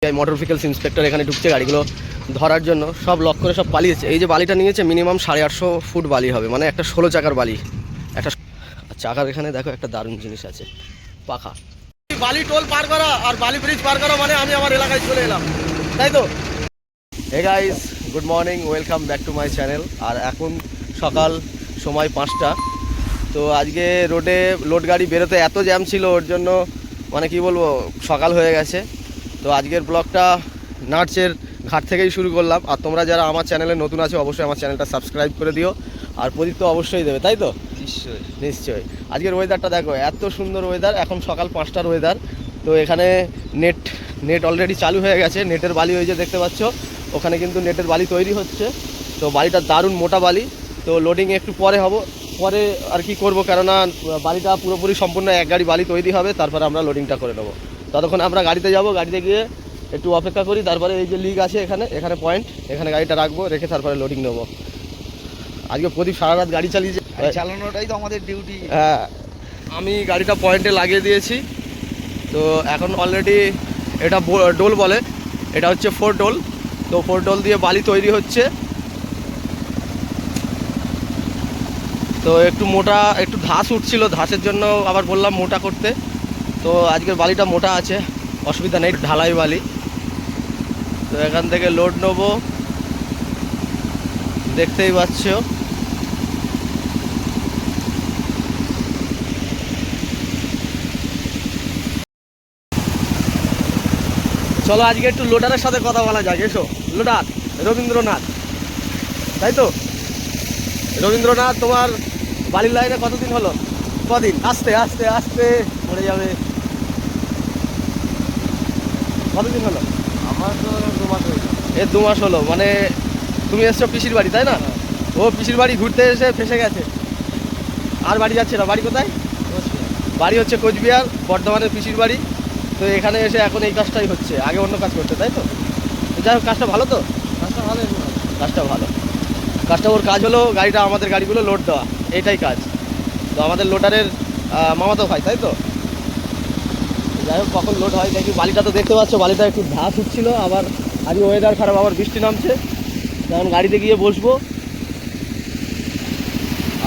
CBI motor vehicles inspector এখানে ঢুকছে গাড়িগুলো ধরার জন্য, সব লক করে সব পালিয়েছে। এই যে বালিটা নিয়েছে মিনিমাম 850 ফুট বালি হবে, মানে একটা 16 চাকার বালি। একটা চাকার এখানে দেখো একটা দারুণ জিনিস আছে, পাখা। বালি টোল পার করা আর বালি ব্রিজ পার করা মানে আমি আমার এলাকায় চলে এলাম, তাই তো। Hey guys, good morning, welcome back to my channel. আর এখন সকাল, সময় 5টা। তো আজকে রোডে লোড গাড়ি বেরোতে এত জ্যাম ছিল, ওর জন্য মানে কি বলবো, সকাল হয়ে গেছে। তো আজকের ব্লগটা নাটসের ঘাট থেকেই শুরু করলাম। আর তোমরা যারা আমার চ্যানেলে নতুন আছো অবশ্যই আমার চ্যানেলটা সাবস্ক্রাইব করে দিও, আর প্রদীপ তো অবশ্যই দেবে, তাই তো? নিশ্চয়ই নিশ্চয়ই। আজকের ওয়েদারটা দেখো, এত সুন্দর ওয়েদার, এখন সকাল 5টার ওয়েদার। তো এখানে নেট অলরেডি চালু হয়ে গেছে। নেটের বালি ওই যে দেখতে পাচ্ছ, ওখানে কিন্তু নেটের বালি তৈরি হচ্ছে। তো বালিটা দারুণ মোটা বালি। তো লোডিং একটু পরে পরে আর কি করবো, কেননা বালিটা পুরোপুরি সম্পূর্ণ এক গাড়ি বালি তৈরি হবে, তারপরে আমরা লোডিংটা করে নেবো। ততক্ষণ আমরা গাড়িতে যাব, গাড়িতে গিয়ে একটু অপেক্ষা করি। তারপরে এই যে লিক আছে এখানে পয়েন্ট, এখানে গাড়িটা রাখবো, রেখে তারপরে লোডিং নেবো। আজকে প্রদীপ সারা রাত গাড়ি চালিয়েছে, চালানোটাই তো আমাদের ডিউটি। হ্যাঁ, আমি গাড়িটা পয়েন্টে লাগিয়ে দিয়েছি। তো এখন অলরেডি এটা ডোল বলে, এটা হচ্ছে 4 ডোল। তো 4 ডোল দিয়ে বালি তৈরি হচ্ছে। তো একটু মোটা, একটু ধাস উঠছিল, ধাসের জন্য আবার বললাম মোটা করতে। তো আজকের বালিটা মোটা আছে, অসুবিধা নেই, ঢালাই বালি। তো এখান থেকে লোড নেবো, দেখতেই পাচ্ছ। চলো আজকে একটু লোডারের সাথে কথা বলা যাক, এসো। লোডার রবীন্দ্রনাথ, তাই তো? রবীন্দ্রনাথ, তোমার বালির লাইনে কতদিন হলো? কদিন? আস্তে আস্তে আস্তে পড়ে যাবে। কতদিন হলো? আমার তো 2 মাস হয়ে গেল। 2 মাস হলো। মানে তুমি এসছো পিসির বাড়ি, তাই না? ও পিসির বাড়ি ঘুরতে এসে ফেসে গেছে, আর বাড়ি যাচ্ছে না। বাড়ি কোথায়? বাড়ি হচ্ছে কোচবিহার, বর্ধমানের পিসির বাড়ি। তো এখানে এসে এখন এই কাজটাই হচ্ছে, আগে অন্য কাজ করতে, তাই তো? যাই হোক, কাজটা ভালো তো? কাজটা ভালো। কাজটা ওর কাজ হলো গাড়িটা, আমাদের গাড়িগুলো লোড দেওয়া, এইটাই কাজ। তো আমাদের লোডারের মামাতো ভাই, তাই তো? যাই হোক, কখন লোড হয় দেখি। বালিটা তো দেখতে পাচ্ছ, বালিটা একটু ধাস উঠছিল। আবার আজকে ওয়েদার খারাপ, আবার বৃষ্টি নামছে। যেমন গাড়িতে গিয়ে বসবো,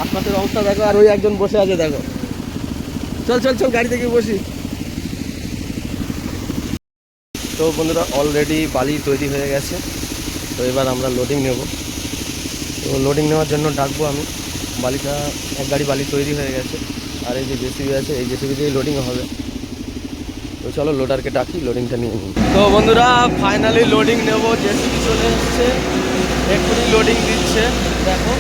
আশপাশের অবস্থা দেখো। আর ওই একজন বসে আছে, দেখো। চল গাড়িতে গিয়ে বসি। তো বন্ধুরা, অলরেডি বালি তৈরি হয়ে গেছে। তো এবার আমরা লোডিং নেব। তো লোডিং নেওয়ার জন্য ডাকবো আমি। বালিটা, এক গাড়ি বালি তৈরি হয়ে গেছে। আর এই যে জেসিবি আছে, এই জেসিবি দিয়ে লোডিং হবে। তো চলো লোডারকে ডাকি, লোডিংটা নিয়ে নিই। তো বন্ধুরা, ফাইনালি লোডিং নেব। জেসিবি চলে এসছে, এক্ষুনি লোডিং দিচ্ছে, দেখো।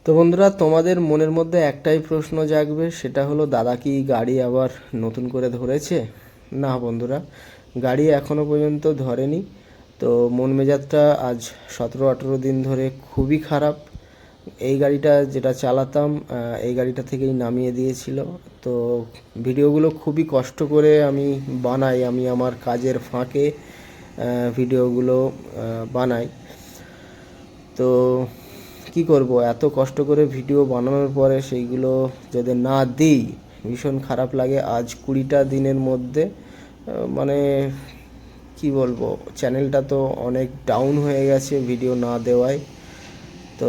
তো বন্ধুরা, তোমাদের মনের মধ্যে একটাই প্রশ্ন জাগবে, সেটা হলো দাদা কি গাড়ি আবার নতুন করে ধরেছে? না বন্ধুরা, গাড়ি এখনও পর্যন্ত ধরেনি। তো মন মেজাজটা আজ 17-18 দিন ধরে খুবই খারাপ। এই গাড়িটা যেটা চালাতাম, এই গাড়িটা থেকেই নামিয়ে দিয়েছিল। তো ভিডিওগুলো খুবই কষ্ট করে আমি বানাই, আমি আমার কাজের ফাঁকে ভিডিওগুলো বানাই। তো কি করব, এত কষ্ট করে ভিডিও বানানোর পরে সেইগুলো যদি না দিই ভীষণ খারাপ লাগে। আজ 20টা দিনের মধ্যে মানে কি বলবো, চ্যানেলটা তো অনেক ডাউন হয়ে গেছে ভিডিও না দেওয়ায়। তো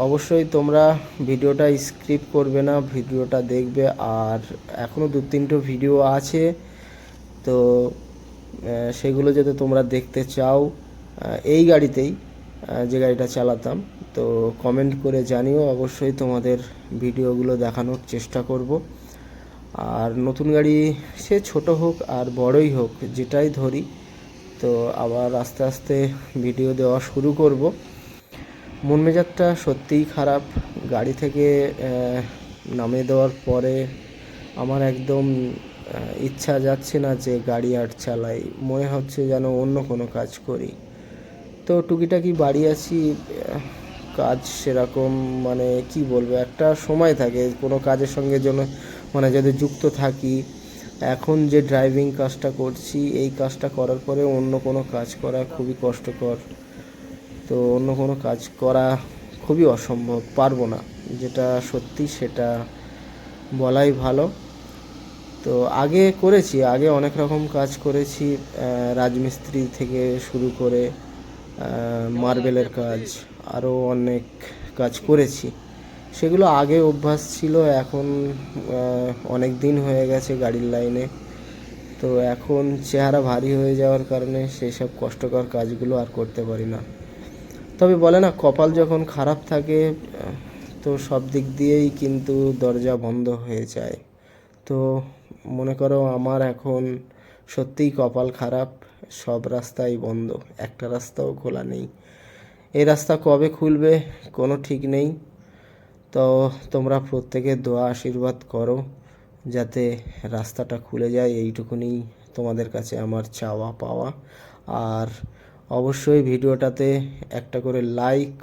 অবশ্যই তোমরা ভিডিওটা স্কিপ করবে না, ভিডিওটা দেখবে। আর এখনও 2-3টো ভিডিও আছে, তো সেগুলো যদি তোমরা দেখতে চাও, এই গাড়িতেই যে গাড়িটা চালাতাম, তো কমেন্ট করে জানিও, অবশ্যই তোমাদের ভিডিওগুলো দেখানোর চেষ্টা করব। আর নতুন গাড়ি সে ছোট হোক আর বড়ই হোক, যেটাই ধরি, তো আবার আস্তে আস্তে ভিডিও দেওয়া শুরু করব। মন মেজাজটা সত্যিই খারাপ। গাড়ি থেকে নামিয়ে দেওয়ার পরে আমার একদম ইচ্ছা যাচ্ছে না যে গাড়ি আর চালাই, মনে হচ্ছে যেন অন্য কোনো কাজ করি। তো টুকিটাকি বাড়ি আছি, কাজ সেরকম মানে কি বলবো, একটা সময় থাকে কোনো কাজের সঙ্গে যেন মানে যদি যুক্ত থাকি। এখন যে ড্রাইভিং কাজটা করছি, এই কাজটা করার পরে অন্য কোনো কাজ করা খুবই কষ্টকর। তো অন্য কোনো কাজ করা খুবই অসম্ভব, পারবো না, যেটা সত্যি সেটা বলাই ভালো। তো আগে করেছি, আগে অনেক রকম কাজ করেছি, রাজমিস্ত্রি থেকে শুরু করে মার্বেলের কাজ, আরও অনেক কাজ করেছি। সেগুলো আগে অভ্যাস ছিল, এখন অনেক দিন হয়ে গেছে গাড়ির লাইনে, তো এখন চেহারা ভারী হয়ে যাওয়ার কারণে সেই সব কষ্টকর কাজগুলো আর করতে পারি না। তবে বলে না, কপাল যখন খারাপ থাকে তো সব দিক দিয়েই কিন্তু দরজা বন্ধ হয়ে যায়। তো মনে করো আমার এখন সত্যিই কপাল খারাপ, সব রাস্তাই বন্ধ, একটা রাস্তাও খোলা নেই। এই রাস্তা কবে খুলবে কোনো ঠিক নেই। তো তোমরা প্রত্যেকে দোয়া আশীর্বাদ করো যাতে রাস্তাটা খুলে যায়, এইটুকুনি তোমাদের কাছে আমার চাওয়া পাওয়া। আর অবশ্যই ভিডিওটাতে একটা করে লাইক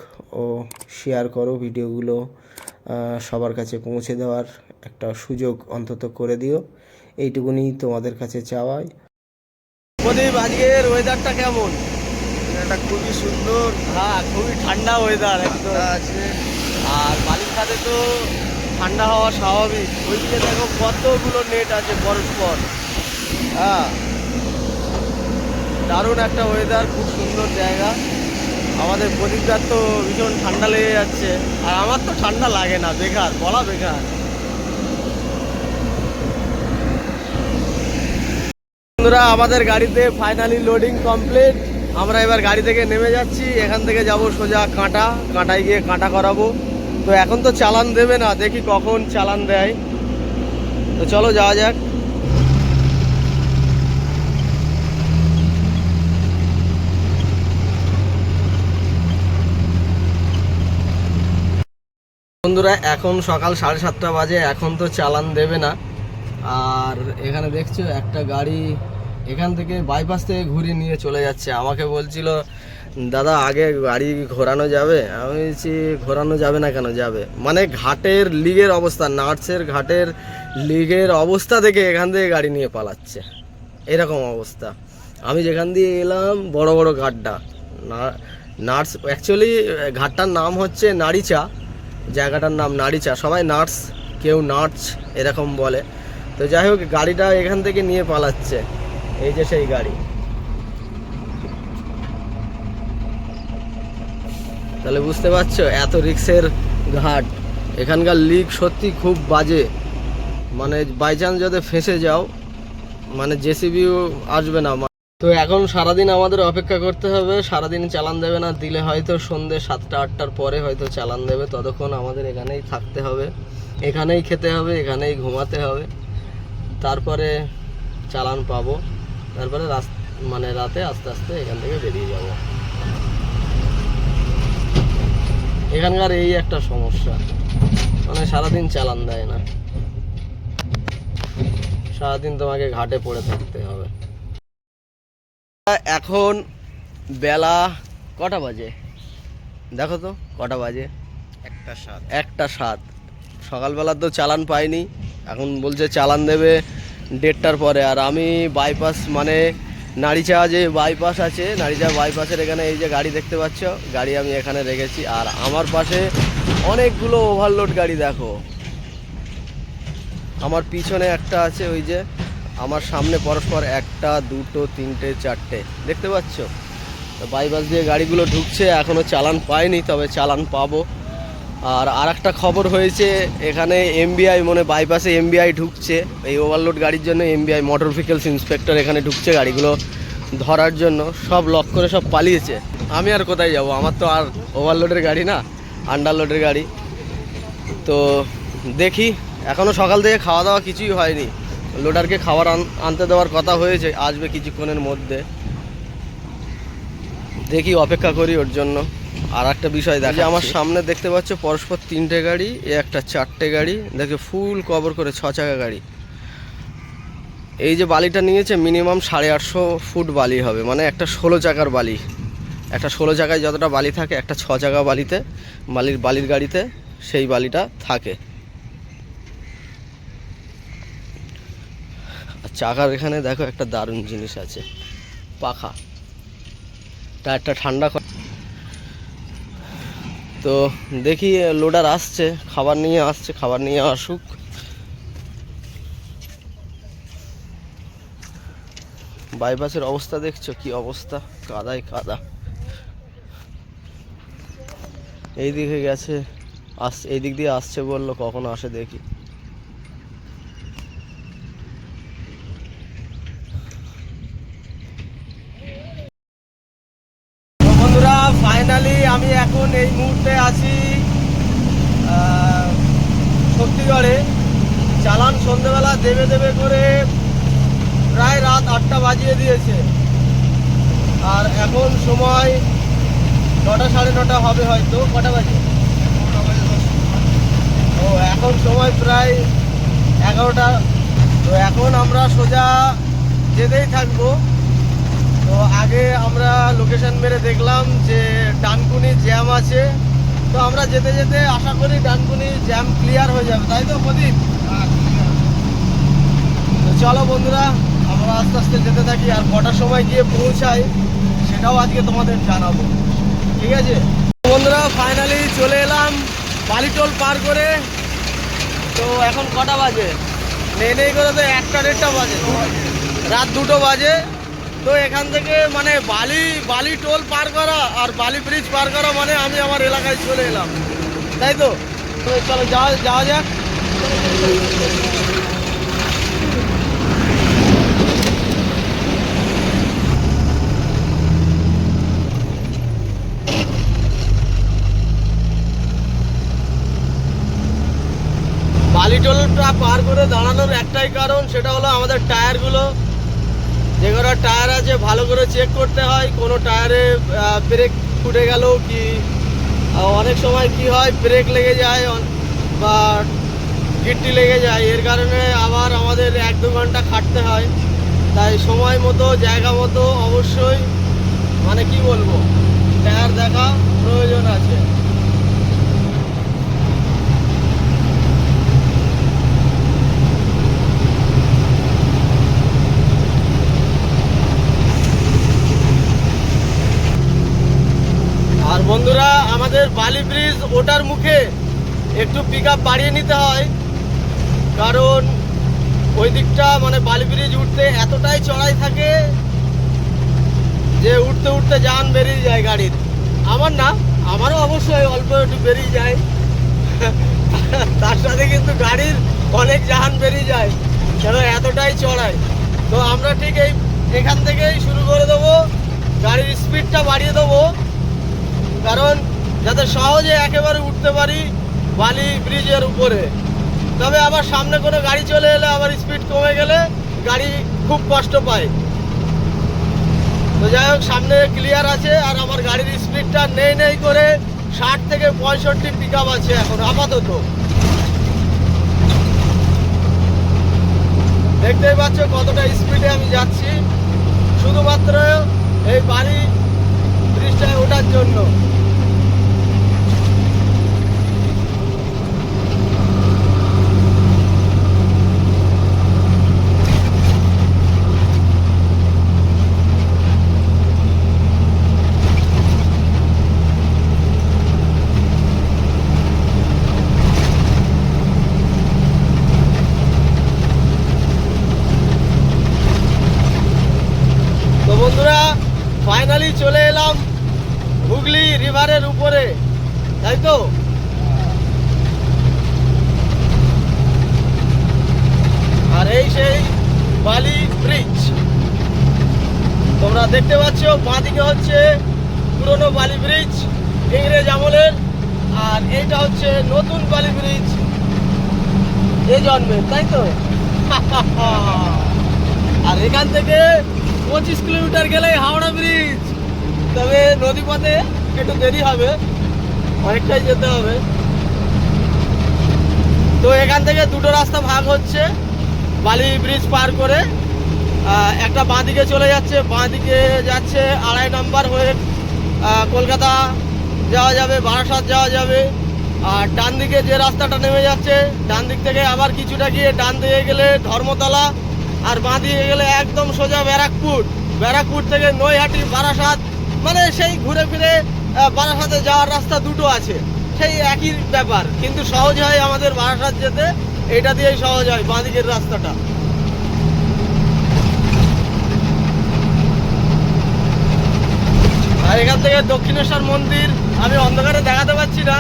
ও শেয়ার করো, ভিডিওগুলো সবার কাছে পৌঁছে দেওয়ার একটা সুযোগ অন্তত করে দিও, এইটুকুনি তোমাদের কাছে চাওয়াই। প্রদীপ, আজকের ওয়েদারটা কেমন? এটা খুবই সুন্দর, হ্যাঁ, খুবই ঠান্ডা ওয়েদার একদম আছে। আর বালিখাতে তো ঠান্ডা হওয়া স্বাভাবিক। ওইদিকে দেখো কতগুলো নেট আছে পরস্পর। হ্যাঁ, দারুণ একটা ওয়েদার, খুব সুন্দর জায়গা। আমাদের প্রদীপদার তো ভীষণ ঠান্ডা লেগে যাচ্ছে, আর আমার তো ঠান্ডা লাগে না, বেকার বলা বেকার। বন্ধুরা, আমাদের গাড়িতে ফাইনালি লোডিং কমপ্লিট। আমরা এবার গাড়ি থেকে নেমে যাচ্ছি, এখান থেকে যাব সোজা কাঁটায় গিয়ে কাঁটা করাবো। তো এখন তো চালান দেবে না, দেখি কখন চালান দেয়। তো চলো যাওয়া যাক। বন্ধুরা, এখন সকাল 7:30 বাজে, এখন তো চালান দেবে না। আর এখানে দেখছো একটা গাড়ি এখান থেকে বাইপাস থেকে ঘুরিয়ে নিয়ে চলে যাচ্ছে। আমাকে বলছিল, দাদা আগে গাড়ি ঘোরানো যাবে? আমি বলছি ঘোরানো যাবে না কেন, যাবে। মানে ঘাটের লিগের অবস্থা, নাটসের ঘাটের লিগের অবস্থা থেকে এখান থেকে গাড়ি নিয়ে পালাচ্ছে, এরকম অবস্থা। আমি যেখান দিয়ে এলাম বড় বড় ঘাটটা, নাটস অ্যাকচুয়ালি ঘাটটার নাম হচ্ছে নাড়িচা, জায়গাটার নাম নাড়িচা, সবাই নাটস কেউ নাটস এরকম বলে। তো যাই হোক, গাড়িটা এখান থেকে নিয়ে পালাচ্ছে, এই যে সেই গাড়ি। তাহলে বুঝতে পারছো এত রিক্সের ঘাট, এখানকার লিক সত্যি খুব বাজে। মানে বাই চান্স যদি ফেঁসে যাও, মানে জেসিবিও আসবে না। তো এখন সারাদিন আমাদের অপেক্ষা করতে হবে, সারাদিন চালান দেবে না, দিলে হয়তো সন্ধ্যে 7টা-8টার পরে হয়তো চালান দেবে। ততক্ষণ আমাদের এখানেই থাকতে হবে, এখানেই খেতে হবে, এখানেই ঘুমাতে হবে, তারপরে চালান পাবো। তারপরে মানে রাতে আস্তে আস্তে এখান থেকে বেরিয়ে যাব। এখানকার এই একটা সমস্যা, মানে সারাদিন চালান দেয় না, সারাদিন তোমাকে ঘাটে পড়ে থাকতে হবে। এখন বেলা কটা বাজে দেখো তো, কটা বাজে? 1:07। সকালবেলা তো চালান পাইনি, এখন বলছে চালান দেবে 1:30টার পরে। আর আমি বাইপাস মানে নাড়িচা যে বাইপাস আছে, নাড়িচা বাইপাসের এখানে এই যে গাড়ি দেখতে পাচ্ছ, গাড়ি আমি এখানে রেখেছি। আর আমার পাশে অনেকগুলো ওভারলোড গাড়ি দেখো, আমার পিছনে একটা আছে, ওই যে আমার সামনে পরস্পর 1টা 2টো 3টে 4টে দেখতে পাচ্ছ। বাইপাস দিয়ে গাড়িগুলো ঢুকছে, এখনও চালান পাইনি, তবে চালান পাবো। আর একটা খবর হয়েছে, এখানে এমবিআই মানে বাইপাসে এমবিআই ঢুকছে, এই ওভারলোড গাড়ির জন্য এমবিআই মোটর ভেহিকলস ইন্সপেক্টর এখানে ঢুকছে গাড়িগুলো ধরার জন্য। সব লক করে সব পালিয়েছে। আমি আর কোথায় যাব, আমার তো আর ওভারলোডের গাড়ি না, আন্ডারলোডের গাড়ি। তো দেখি, এখনও সকাল থেকে খাওয়া দাওয়া কিছুই হয়নি। লোডারকে খাবার আনতে দেওয়ার কথা হয়েছে, আসবে কিছুক্ষণের মধ্যে, দেখি অপেক্ষা করি ওর জন্য। আর একটা বিষয় দেখো, আমার সামনে দেখতে পাচ্ছ পরস্পর 3টে গাড়ি, একটা 4টে গাড়ি, দেখে ফুল কভার করে 6 চাকা গাড়ি। এই যে বালিটা নিয়েছে মিনিমাম 850 ফুট বালি হবে, মানে একটা 16 চাকার বালি। একটা 16 চাকায় যতটা বালি থাকে, একটা 6 চাকা বালিতে বালির গাড়িতে সেই বালিটা থাকে। আর চাকার এখানে দেখো একটা দারুণ জিনিস আছে, পাখা, টায়ারটা ঠান্ডা। তো দেখি লোডার আসছে, খাবার নিয়ে আসছে, খাবার নিয়ে আসুক। বাইপাসের অবস্থা দেখছো কি অবস্থা, কাদায় কাদা। এই দিকে গেছে, এই দিক দিয়ে আসছে বললো, কখন আসে দেখি। তো বন্ধুরা ফাইনালি আমি এখন এই মুহূর্তে আছি শক্তিগড়ে। চালান সন্ধ্যেবেলা দেবে দেবে করে প্রায় রাত 8টা বাজিয়ে দিয়েছে, আর এখন সময় 9টা 9:30 হবে হয়তো। কটা বাজে? ও এখন সময় প্রায় 11টা। তো এখন আমরা সোজা যেতেই থাকবো। তো আগে আমরা লোকেশন মেরে দেখলাম যে ডানকুনি জ্যাম আছে, তো আমরা যেতে যেতে আশা করি ডানকুনি জ্যাম ক্লিয়ার হয়ে যাবে, তাই তো প্রদীপ? তো চলো বন্ধুরা আমরা আস্তে আস্তে যেতে থাকি, আর কটার সময় গিয়ে পৌঁছাই সেটাও আজকে তোমাদের জানাবো, ঠিক আছে? বন্ধুরা ফাইনালি চলে এলাম বালিটোল পার করে। তো এখন কটা বাজে? নেই করে তো 1টা 1:30 বাজে, রাত 2টো বাজে। তো এখান থেকে মানে বালি টোল পার করা আর বালি ব্রিজ পার করা মানে আমি আমার এলাকায় চলে এলাম, তাই তো? তো চলো যাওয়া যাক। বালিটোলটা পার করে দাঁড়ানোর একটাই কারণ, সেটা হলো আমাদের টায়ারগুলো, যে কটা টায়ার আছে ভালো করে চেক করতে হয়। কোনো টায়ারে ব্রেক ফুটে গেল কি, অনেক সময় কি হয় ব্রেক লেগে যায় বা গিট্টি লেগে যায়, এর কারণে আবার আমাদের 1-2 ঘন্টা খাটতে হয়। তাই সময় মতো জায়গা মতো অবশ্যই মানে কি বলবো, টায়ার দেখা প্রয়োজন আছে। আর বন্ধুরা আমাদের বালি ব্রিজ ওটার মুখে একটু পিক আপ বাড়িয়ে নিতে হয়, কারণ ওই দিকটা মানে বালি ব্রিজ উঠতে এতটাই চড়াই থাকে যে উঠতে উঠতে জান বেরিয়ে যায় গাড়ির। আমার না, আমারও অবশ্যই অল্প একটু বেরিয়ে যায়, তার সাথে কিন্তু গাড়ির অনেক জান বেরিয়ে যায়, কেন এতটাই চড়াই। তো আমরা ঠিক এখান থেকেই শুরু করে দেবো, গাড়ির স্পিডটা বাড়িয়ে দেবো, কারণ যাতে সহজে একেবারে উঠতে পারি বালি ব্রিজের উপরে। তবে আবার সামনে কোনো গাড়ি চলে এলে আবার স্পিড কমে গেলে গাড়ি খুব কষ্ট পায়। তো যাই হোক সামনে ক্লিয়ার আছে, আর আমার গাড়ির স্পিডটা নেই করে 60 থেকে 65 পিক আপ আছে এখন আপাতত। দেখতেই পাচ্ছ কতটা স্পিডে আমি যাচ্ছি, শুধুমাত্র এই বালি ব্রিজটায় ওঠার জন্য। বন্ধুরা ফাইনালি চলে এলাম হুগলি রিভারের উপরে, তাই তো? আর এই সেই বালি ব্রিজ তোমরা দেখতে পাচ্ছ, বাঁদিকে হচ্ছে পুরনো বালি ব্রিজ ইংরেজ আমলের, আর এইটা হচ্ছে নতুন বালি ব্রিজ এই জন্মের, তাই তো? আর এখান থেকে 25 কিলোমিটার গেলেই হাওড়া ব্রিজ, তবে নদীপথে একটু দেরি হবে, অনেকটাই যেতে হবে। তো এখান থেকে দুটো রাস্তা ভাগ হচ্ছে বালি ব্রিজ পার করে। একটা বাঁদিকে চলে যাচ্ছে, বাঁদিকে যাচ্ছে 2.5 নম্বর হয়ে কলকাতা যাওয়া যাবে, বারাসাত যাওয়া যাবে। আর ডান দিকে যে রাস্তাটা নেমে যাচ্ছে, ডান দিক থেকে আবার কিছুটা গিয়ে ডান দিকে গেলে ধর্মতলা, আর বাঁ দিকে গেলে একদম সোজা ব্যারাকপুর থেকে নৈহাটি বারাসাত, মানে সেই ঘুরে ফিরে বারাসাতে যাওয়ার রাস্তা দুটো আছে, সেই একই ব্যাপার, কিন্তু সহজ হয় আমাদের বারাসাত যেতে, এটা দিয়েই সহজ হয় বাঁ দিকের রাস্তাটা। থেকে দক্ষিণেশ্বর মন্দির আমি অন্ধকারে দেখাতে পাচ্ছি না,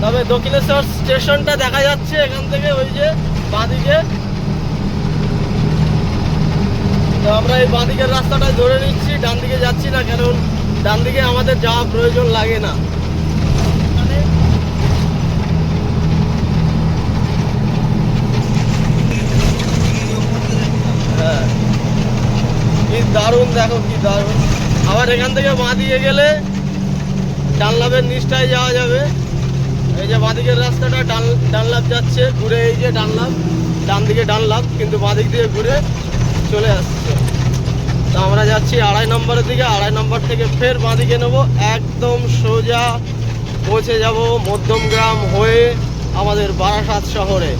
তবে দক্ষিণেশ্বর স্টেশনটা দেখা যাচ্ছে এখান থেকে, ওই যে বাঁদিকে। তো আমরা এই বাঁদিকের রাস্তাটা ধরে নিচ্ছি, ডান দিকে যাচ্ছি না, কারণ ডান দিকে আমাদের যাওয়া প্রয়োজন লাগে না। হ্যাঁ, কি দারুণ, দেখো কি দারুণ। আবার এখান থেকে বাঁ দিকে গেলে ডানলাভের নিচটায় যাওয়া যাবে। এই যে বাঁদিকের রাস্তাটা ডানলাভ যাচ্ছে, ঘুরে এই যে ডানলাভ, ডান দিকে ডানলাভ, কিন্তু বাঁদিক দিয়ে ঘুরে চলে আসছে। তো আমরা যাচ্ছি 2.5 নম্বরের দিকে। 2.5 নম্বর থেকে ফের বাঁদিকে নেবো, একদম সোজা পৌঁছে যাব মধ্যমগ্রাম হয়ে আমাদের বারাসাত শহরে।